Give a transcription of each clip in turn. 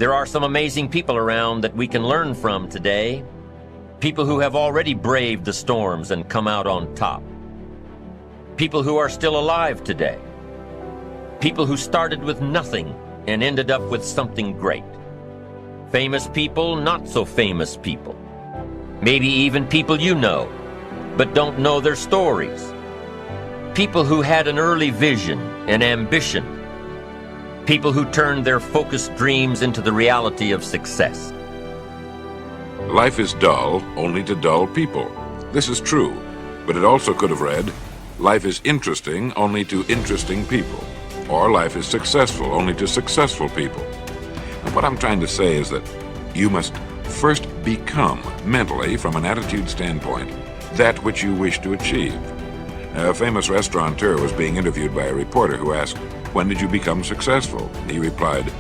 There are some amazing people around that we can learn from today. People who have already braved the storms and come out on top. People who are still alive today. People who started with nothing and ended up with something great. Famous people, not so famous people. Maybe even people you know, but don't know their stories. People who had an early vision and ambition. People who turned their focused dreams into the reality of success. Life is dull only to dull people. This is true, but it also could have read, life is interesting only to interesting people, or life is successful only to successful people. And what I'm trying to say is that you must first become, mentally, from an attitude standpoint, that which you wish to achieve. A famous restaurateur was being interviewed by a reporter who asked, "When did you become successful?" He replied,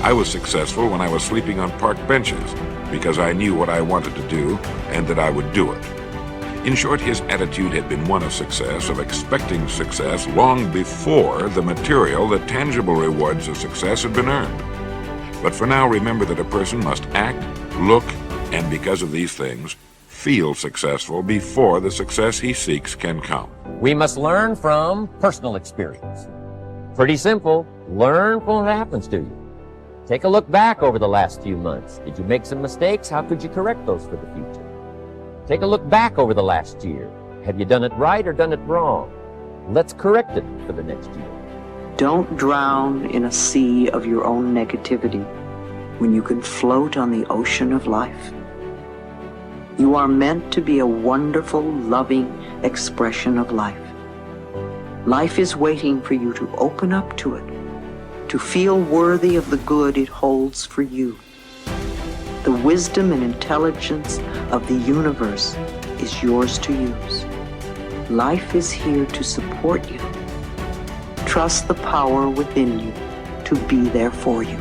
"I was successful when I was sleeping on park benches, because I knew what I wanted to do and that I would do it." In short, his attitude had been one of success, of expecting success long before the material, the tangible rewards of success had been earned. But for now, remember that a person must act, look, and because of these things, feel successful before the success he seeks can come. We must learn from personal experience. Pretty simple. Learn from what happens to you. Take a look back over the last few months. Did you make some mistakes? How could you correct those for the future? Take a look back over the last year. Have you done it right or done it wrong? Let's correct it for the next year. Don't drown in a sea of your own negativity when you can float on the ocean of life. You are meant to be a wonderful, loving expression of life. Life is waiting for you to open up to it, to feel worthy of the good it holds for you. The wisdom and intelligence of the universe is yours to use. Life is here to support you. Trust the power within you to be there for you.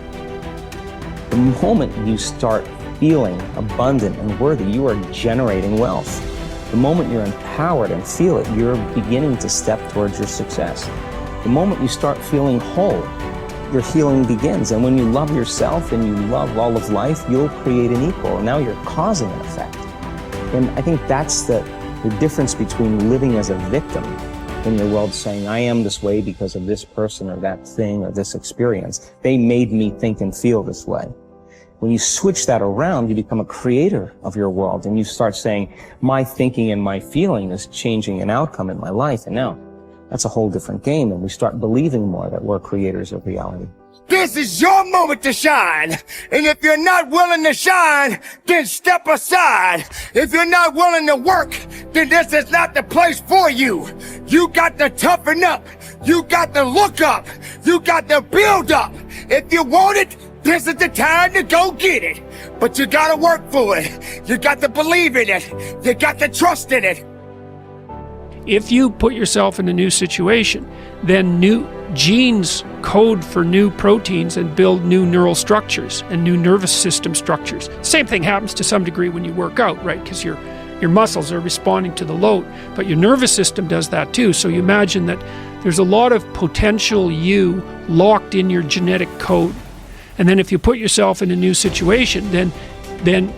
The moment you start feeling abundant and worthy, you are generating wealth. The moment you're empowered and feel it, you're beginning to step towards your success. The moment you start feeling whole, your healing begins. And when you love yourself and you love all of life, you'll create an equal. Now you're causing an effect. And I think that's the difference between living as a victim in your world, saying, I am this way because of this person or that thing or this experience. They made me think and feel this way. When you switch that around, you become a creator of your world, and you start saying, my thinking and my feeling is changing an outcome in my life. And now that's a whole different game, and we start believing more that we're creators of reality. This is your moment to shine. And if you're not willing to shine, then step aside. If you're not willing to work, then this is not the place for you. You got to toughen up. You got to look up. You got to build up. If you want it, this is the time to go get it. But you got to work for it. You got to believe in it. You got to trust in it. If you put yourself in a new situation, then new genes code for new proteins and build new neural structures and new nervous system structures. Same thing happens to some degree when you work out, right? Because your muscles are responding to the load, but your nervous system does that too. So you imagine that there's a lot of potential you locked in your genetic code. And then if you put yourself in a new situation, then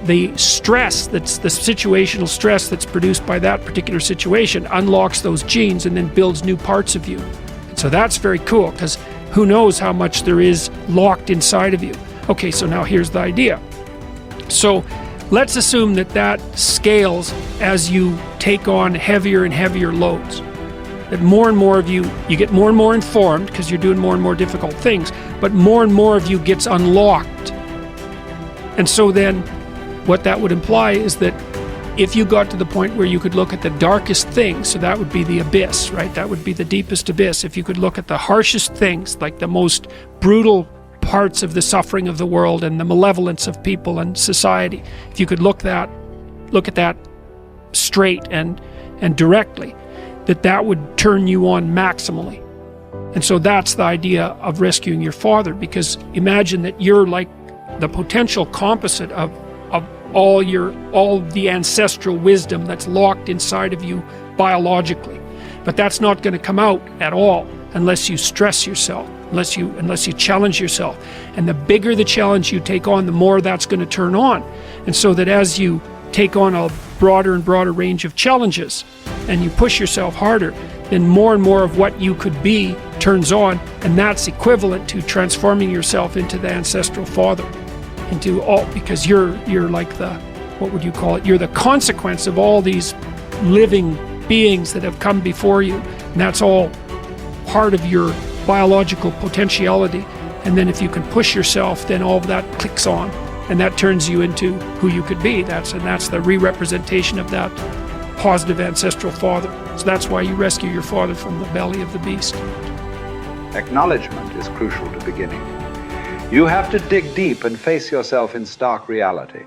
the stress, that's the situational stress that's produced by that particular situation, unlocks those genes and then builds new parts of you. And so that's very cool, because who knows how much there is locked inside of you. Okay, so now here's the idea. So let's assume that that scales as you take on heavier and heavier loads. That more and more of you get more and more informed because you're doing more and more difficult things, but more and more of you gets unlocked. And so then what that would imply is that if you got to the point where you could look at the darkest things, so that would be the abyss, right? That would be the deepest abyss. If you could look at the harshest things, like the most brutal parts of the suffering of the world and the malevolence of people and society, if you could look at that straight and directly, that would turn you on maximally. And so that's the idea of rescuing your father, because imagine that you're like the potential composite of all the ancestral wisdom that's locked inside of you biologically. But that's not going to come out at all unless you stress yourself, unless you challenge yourself. And the bigger the challenge you take on, the more that's going to turn on. And so that as you take on a broader and broader range of challenges and you push yourself harder, then more and more of what you could be turns on, and that's equivalent to transforming yourself into the ancestral father, because you're like the, what would you call it? You're the consequence of all these living beings that have come before you, and that's all part of your biological potentiality. And then if you can push yourself, then all of that clicks on, and that turns you into who you could be. That's the re-representation of that positive ancestral father. So that's why you rescue your father from the belly of the beast. Acknowledgement is crucial to beginning. You have to dig deep and face yourself in stark reality.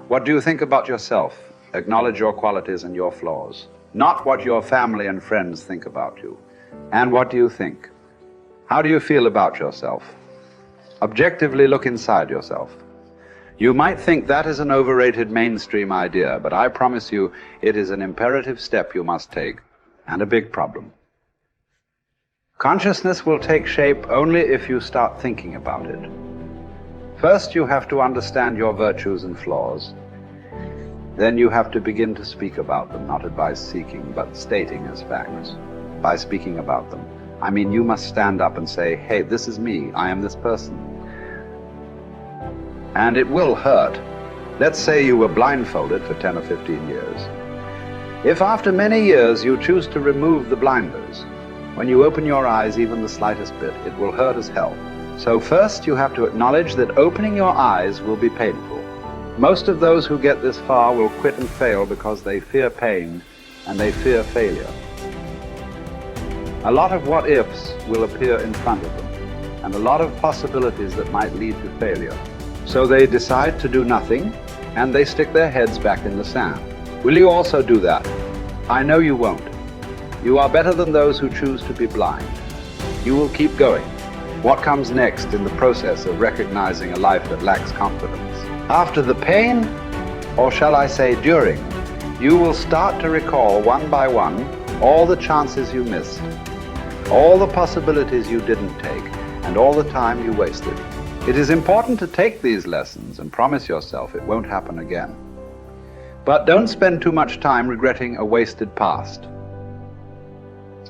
What do you think about yourself? Acknowledge your qualities and your flaws, not what your family and friends think about you. And what do you think? How do you feel about yourself? Objectively look inside yourself. You might think that is an overrated mainstream idea, but I promise you it is an imperative step you must take, and a big problem. Consciousness will take shape only if you start thinking about it. First, you have to understand your virtues and flaws. Then you have to begin to speak about them, not advice-seeking, but stating as facts. By speaking about them, I mean you must stand up and say, hey, this is me, I am this person. And it will hurt. Let's say you were blindfolded for 10 or 15 years. If after many years you choose to remove the blinders, when you open your eyes even the slightest bit, it will hurt as hell. So first you have to acknowledge that opening your eyes will be painful. Most of those who get this far will quit and fail because they fear pain and they fear failure. A lot of what-ifs will appear in front of them, and a lot of possibilities that might lead to failure. So they decide to do nothing, and they stick their heads back in the sand. Will you also do that? I know you won't. You are better than those who choose to be blind. You will keep going. What comes next in the process of recognizing a life that lacks confidence? After the pain, or shall I say during, you will start to recall one by one all the chances you missed, all the possibilities you didn't take, and all the time you wasted. It is important to take these lessons and promise yourself it won't happen again. But don't spend too much time regretting a wasted past.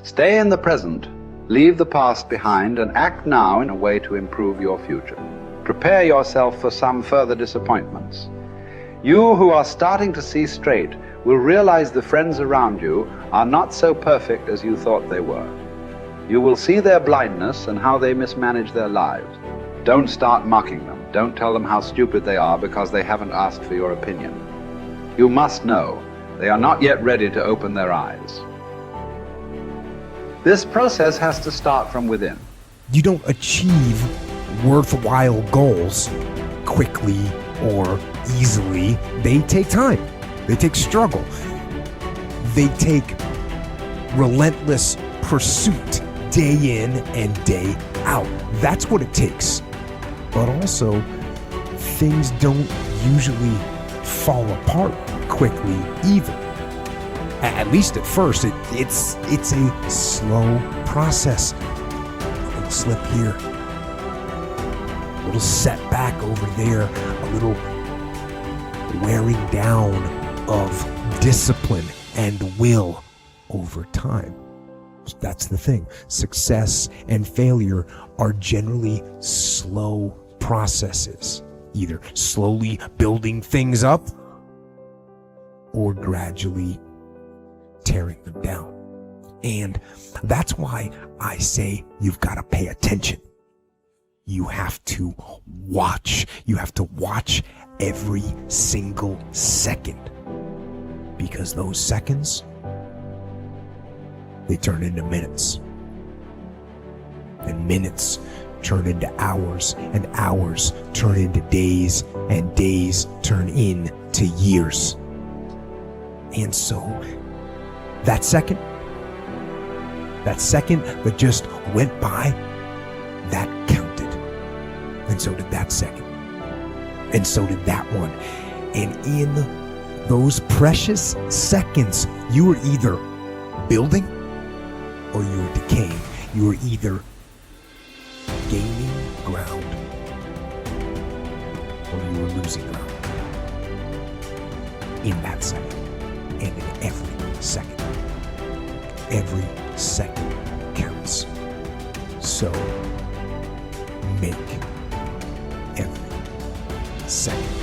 Stay in the present, leave the past behind, and act now in a way to improve your future. Prepare yourself for some further disappointments. You who are starting to see straight will realize the friends around you are not so perfect as you thought they were. You will see their blindness and how they mismanage their lives. Don't start mocking them. Don't tell them how stupid they are because they haven't asked for your opinion. You must know they are not yet ready to open their eyes. This process has to start from within. You don't achieve worthwhile goals quickly or easily. They take time. They take struggle. They take relentless pursuit day in and day out. That's what it takes. But also, things don't usually fall apart quickly either. At least at first, it's a slow process. A little slip here, a little setback over there, a little wearing down of discipline and will over time. That's the thing. Success and failure are generally slow processes, either slowly building things up or gradually tearing them down. And that's why I say you've got to pay attention. You have to watch. You have to watch every single second, because those seconds, they turn into minutes, and minutes turn into hours, and hours turn into days, and days turn into years. And so that second that just went by, that counted. And so did that second. And so did that one. And in those precious seconds, you were either building or you were decaying. You were either gaining ground or you are losing ground in that second and in every second. Every second counts. So make every second